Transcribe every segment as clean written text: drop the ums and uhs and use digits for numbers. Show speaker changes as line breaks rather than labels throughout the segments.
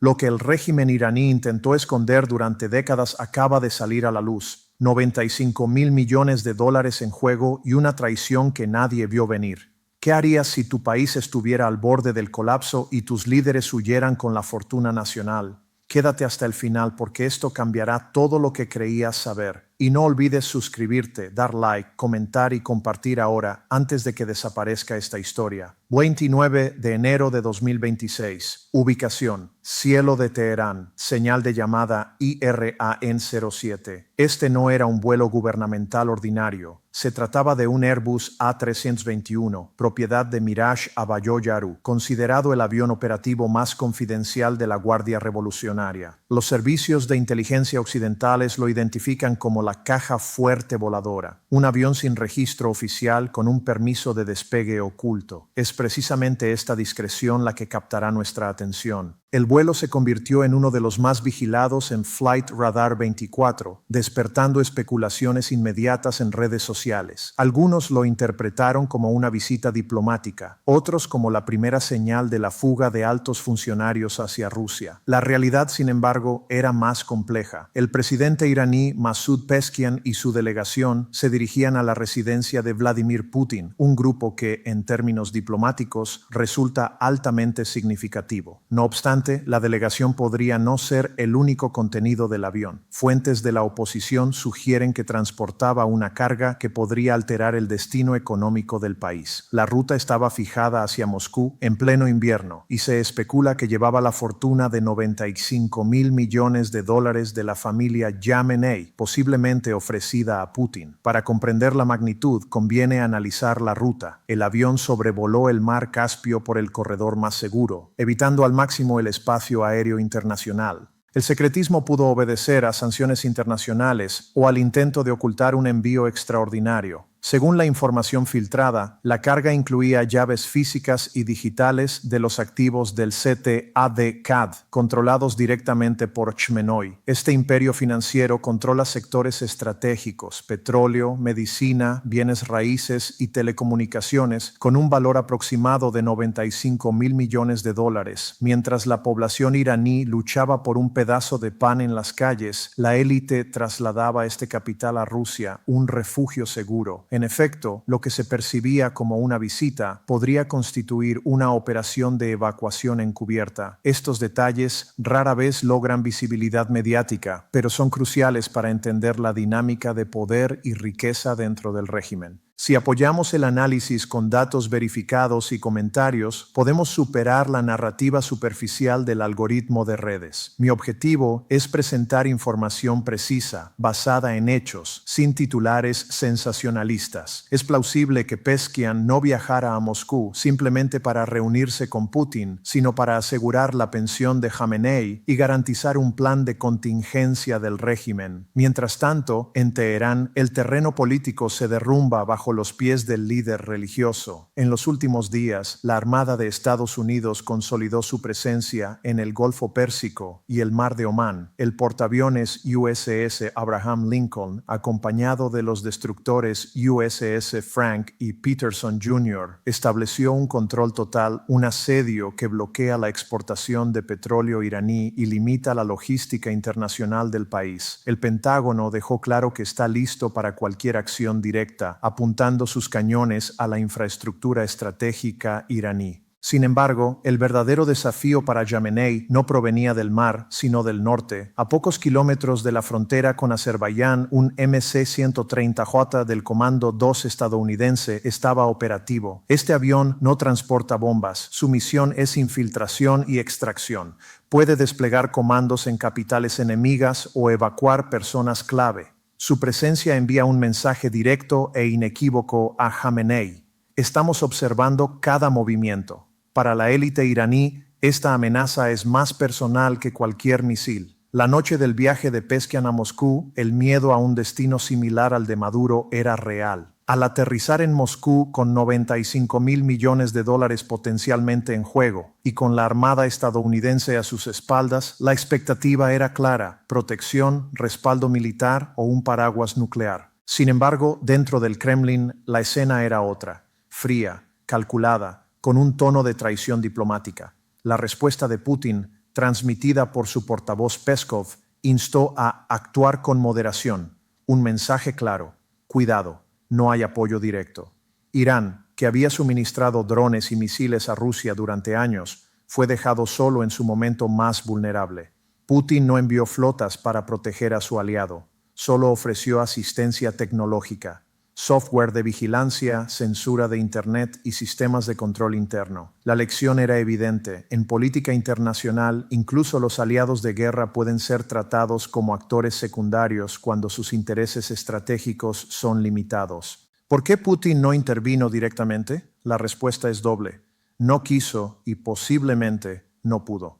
Lo que el régimen iraní intentó esconder durante décadas acaba de salir a la luz. 95.000 millones de dólares en juego y una traición que nadie vio venir. ¿Qué harías si tu país estuviera al borde del colapso y tus líderes huyeran con la fortuna nacional? Quédate hasta el final porque esto cambiará todo lo que creías saber. Y no olvides suscribirte, dar like, comentar y compartir ahora antes de que desaparezca esta historia. 29 de enero de 2026. Ubicación: cielo de Teherán. Señal de llamada IRAN 07. Este no era un vuelo gubernamental ordinario. Se trataba de un Airbus A321, propiedad de Mirage Abayoyaru, considerado el avión operativo más confidencial de la Guardia Revolucionaria. Los servicios de inteligencia occidentales lo identifican como la caja fuerte voladora, un avión sin registro oficial con un permiso de despegue oculto. Es precisamente esta discreción la que captará nuestra atención. El vuelo se convirtió en uno de los más vigilados en Flight Radar 24, despertando especulaciones inmediatas en redes sociales. Algunos lo interpretaron como una visita diplomática, otros como la primera señal de la fuga de altos funcionarios hacia Rusia. La realidad, sin embargo, era más compleja. El presidente iraní Masoud Pezeshkian y su delegación se dirigían a la residencia de Vladimir Putin, un grupo que, en términos diplomáticos, resulta altamente significativo. No obstante, la delegación podría no ser el único contenido del avión. Fuentes de la oposición sugieren que transportaba una carga que podría alterar el destino económico del país. La ruta estaba fijada hacia Moscú en pleno invierno y se especula que llevaba la fortuna de 95.000 millones de dólares de la familia Jamenei, posiblemente ofrecida a Putin. Para comprender la magnitud, conviene analizar la ruta. El avión sobrevoló el mar Caspio por el corredor más seguro, evitando al máximo el espacio aéreo internacional. El secretismo pudo obedecer a sanciones internacionales o al intento de ocultar un envío extraordinario. Según la información filtrada, la carga incluía llaves físicas y digitales de los activos del CTAD-CAD, controlados directamente por Chmenoi. Este imperio financiero controla sectores estratégicos, petróleo, medicina, bienes raíces y telecomunicaciones, con un valor aproximado de 95.000 millones de dólares. Mientras la población iraní luchaba por un pedazo de pan en las calles, la élite trasladaba este capital a Rusia, un refugio seguro. En efecto, lo que se percibía como una visita podría constituir una operación de evacuación encubierta. Estos detalles rara vez logran visibilidad mediática, pero son cruciales para entender la dinámica de poder y riqueza dentro del régimen. Si apoyamos el análisis con datos verificados y comentarios, podemos superar la narrativa superficial del algoritmo de redes. Mi objetivo es presentar información precisa, basada en hechos, sin titulares sensacionalistas. Es plausible que Pezeshkian no viajara a Moscú simplemente para reunirse con Putin, sino para asegurar la pensión de Jamenei y garantizar un plan de contingencia del régimen. Mientras tanto, en Teherán, el terreno político se derrumba bajo los pies del líder religioso. En los últimos días, la Armada de Estados Unidos consolidó su presencia en el Golfo Pérsico y el Mar de Omán. El portaaviones USS Abraham Lincoln, acompañado de los destructores USS Frank y Peterson Jr., estableció un control total, un asedio que bloquea la exportación de petróleo iraní y limita la logística internacional del país. El Pentágono dejó claro que está listo para cualquier acción directa, apuntando sus cañones a la infraestructura estratégica iraní. Sin embargo, el verdadero desafío para Jamenei no provenía del mar, sino del norte. A pocos kilómetros de la frontera con Azerbaiyán, un MC-130J del Comando 2 estadounidense estaba operativo. Este avión no transporta bombas. Su misión es infiltración y extracción. Puede desplegar comandos en capitales enemigas o evacuar personas clave. Su presencia envía un mensaje directo e inequívoco a Jamenei. Estamos observando cada movimiento. Para la élite iraní, esta amenaza es más personal que cualquier misil. La noche del viaje de Pezeshkian a Moscú, el miedo a un destino similar al de Maduro era real. Al aterrizar en Moscú con 95.000 millones de dólares potencialmente en juego y con la Armada estadounidense a sus espaldas, la expectativa era clara: protección, respaldo militar o un paraguas nuclear. Sin embargo, dentro del Kremlin, la escena era otra: fría, calculada, con un tono de traición diplomática. La respuesta de Putin transmitida por su portavoz Peskov, instó a actuar con moderación. Un mensaje claro: cuidado, no hay apoyo directo. Irán, que había suministrado drones y misiles a Rusia durante años, fue dejado solo en su momento más vulnerable. Putin no envió flotas para proteger a su aliado, solo ofreció asistencia tecnológica, software de vigilancia, censura de Internet y sistemas de control interno. La lección era evidente: en política internacional, incluso los aliados de guerra pueden ser tratados como actores secundarios cuando sus intereses estratégicos son limitados. ¿Por qué Putin no intervino directamente? La respuesta es doble: no quiso y posiblemente no pudo.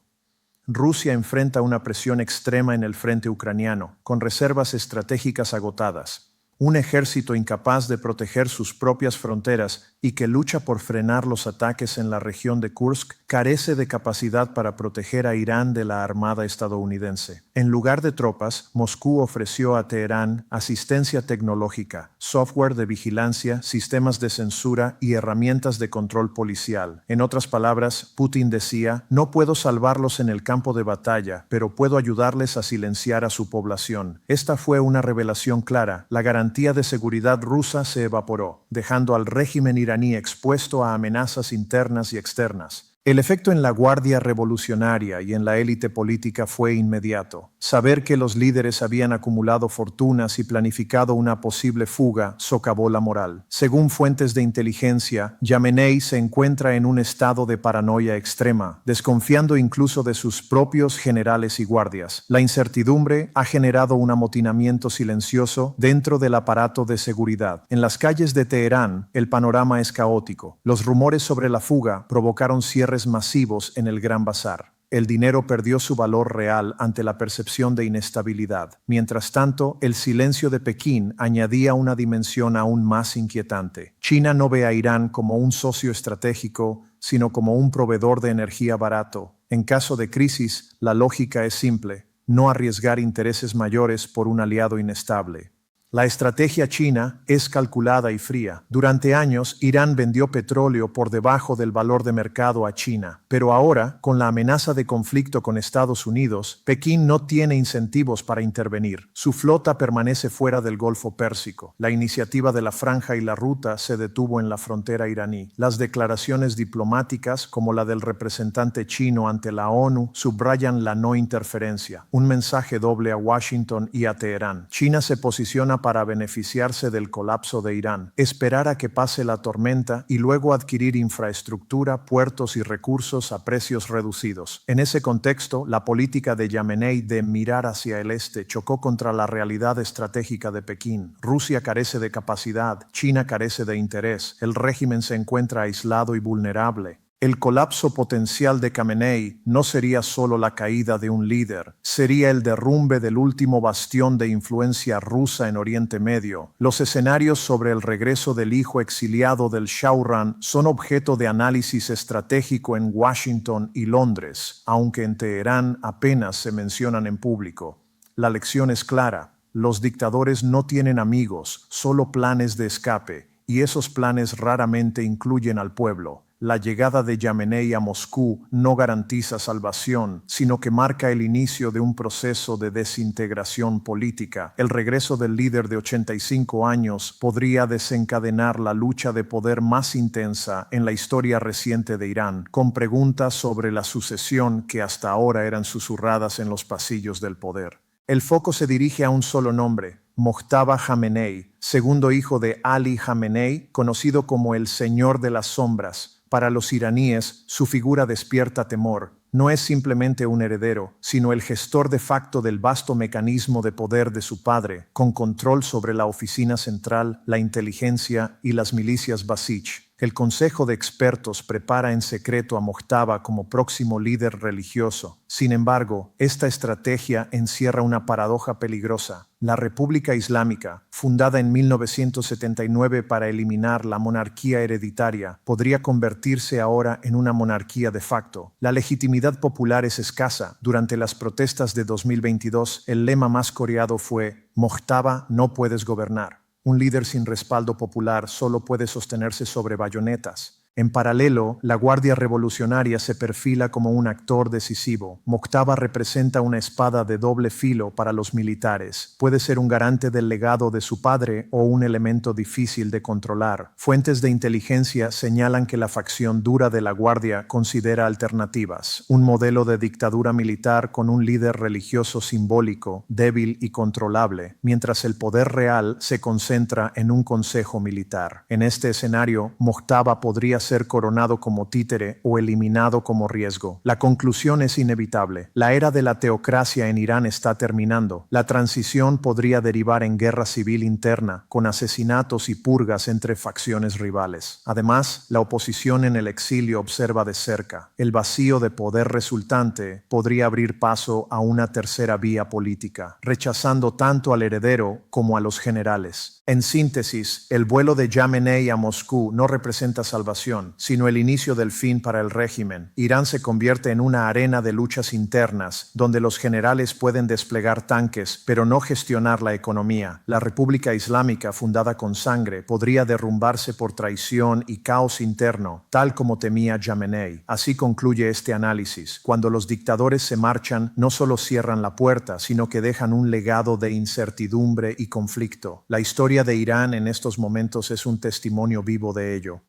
Rusia enfrenta una presión extrema en el frente ucraniano, con reservas estratégicas agotadas, un ejército incapaz de proteger sus propias fronteras y que lucha por frenar los ataques en la región de Kursk, carece de capacidad para proteger a Irán de la armada estadounidense. En lugar de tropas, Moscú ofreció a Teherán asistencia tecnológica, software de vigilancia, sistemas de censura y herramientas de control policial. En otras palabras, Putin decía: no puedo salvarlos en el campo de batalla, pero puedo ayudarles a silenciar a su población. Esta fue una revelación clara: la garantía de seguridad rusa se evaporó, dejando al régimen iraní expuesto a amenazas internas y externas. El efecto en la Guardia Revolucionaria y en la élite política fue inmediato. Saber que los líderes habían acumulado fortunas y planificado una posible fuga socavó la moral. Según fuentes de inteligencia, Yamenei se encuentra en un estado de paranoia extrema, desconfiando incluso de sus propios generales y guardias. La incertidumbre ha generado un amotinamiento silencioso dentro del aparato de seguridad. En las calles de Teherán, el panorama es caótico. Los rumores sobre la fuga provocaron cierres masivos en el Gran Bazar. El dinero perdió su valor real ante la percepción de inestabilidad. Mientras tanto, el silencio de Pekín añadía una dimensión aún más inquietante. China no ve a Irán como un socio estratégico, sino como un proveedor de energía barato. En caso de crisis, la lógica es simple: no arriesgar intereses mayores por un aliado inestable. La estrategia china es calculada y fría. Durante años, Irán vendió petróleo por debajo del valor de mercado a China. Pero ahora, con la amenaza de conflicto con Estados Unidos, Pekín no tiene incentivos para intervenir. Su flota permanece fuera del Golfo Pérsico. La iniciativa de la Franja y la Ruta se detuvo en la frontera iraní. Las declaraciones diplomáticas, como la del representante chino ante la ONU, subrayan la no interferencia. Un mensaje doble a Washington y a Teherán. China se posiciona para beneficiarse del colapso de Irán, esperar a que pase la tormenta y luego adquirir infraestructura, puertos y recursos a precios reducidos. En ese contexto, la política de Yamenei de mirar hacia el este chocó contra la realidad estratégica de Pekín. Rusia carece de capacidad, China carece de interés, el régimen se encuentra aislado y vulnerable. El colapso potencial de Khamenei no sería solo la caída de un líder, sería el derrumbe del último bastión de influencia rusa en Oriente Medio. Los escenarios sobre el regreso del hijo exiliado del Shahrán son objeto de análisis estratégico en Washington y Londres, aunque en Teherán apenas se mencionan en público. La lección es clara: los dictadores no tienen amigos, solo planes de escape, y esos planes raramente incluyen al pueblo. La llegada de Yamenei a Moscú no garantiza salvación, sino que marca el inicio de un proceso de desintegración política. El regreso del líder de 85 años podría desencadenar la lucha de poder más intensa en la historia reciente de Irán, con preguntas sobre la sucesión que hasta ahora eran susurradas en los pasillos del poder. El foco se dirige a un solo nombre: Mojtaba Khamenei, segundo hijo de Ali Khamenei, conocido como el Señor de las Sombras. Para los iraníes, su figura despierta temor. No es simplemente un heredero, sino el gestor de facto del vasto mecanismo de poder de su padre, con control sobre la oficina central, la inteligencia y las milicias Basij. El Consejo de Expertos prepara en secreto a Mojtaba como próximo líder religioso. Sin embargo, esta estrategia encierra una paradoja peligrosa. La República Islámica, fundada en 1979 para eliminar la monarquía hereditaria, podría convertirse ahora en una monarquía de facto. La legitimidad popular es escasa. Durante las protestas de 2022, el lema más coreado fue: Mojtaba, no puedes gobernar. Un líder sin respaldo popular solo puede sostenerse sobre bayonetas. En paralelo, la Guardia Revolucionaria se perfila como un actor decisivo. Moctaba representa una espada de doble filo para los militares. Puede ser un garante del legado de su padre o un elemento difícil de controlar. Fuentes de inteligencia señalan que la facción dura de la Guardia considera alternativas. Un modelo de dictadura militar con un líder religioso simbólico, débil y controlable, mientras el poder real se concentra en un consejo militar. En este escenario, Moctaba podría ser coronado como títere o eliminado como riesgo. La conclusión es inevitable. La era de la teocracia en Irán está terminando. La transición podría derivar en guerra civil interna, con asesinatos y purgas entre facciones rivales. Además, la oposición en el exilio observa de cerca. El vacío de poder resultante podría abrir paso a una tercera vía política, rechazando tanto al heredero como a los generales. En síntesis, el vuelo de Jamenei a Moscú no representa salvación, sino el inicio del fin para el régimen. Irán se convierte en una arena de luchas internas, donde los generales pueden desplegar tanques, pero no gestionar la economía. La República Islámica, fundada con sangre, podría derrumbarse por traición y caos interno, tal como temía Jamenei. Así concluye este análisis. Cuando los dictadores se marchan, no solo cierran la puerta, sino que dejan un legado de incertidumbre y conflicto. La historia de Irán en estos momentos es un testimonio vivo de ello.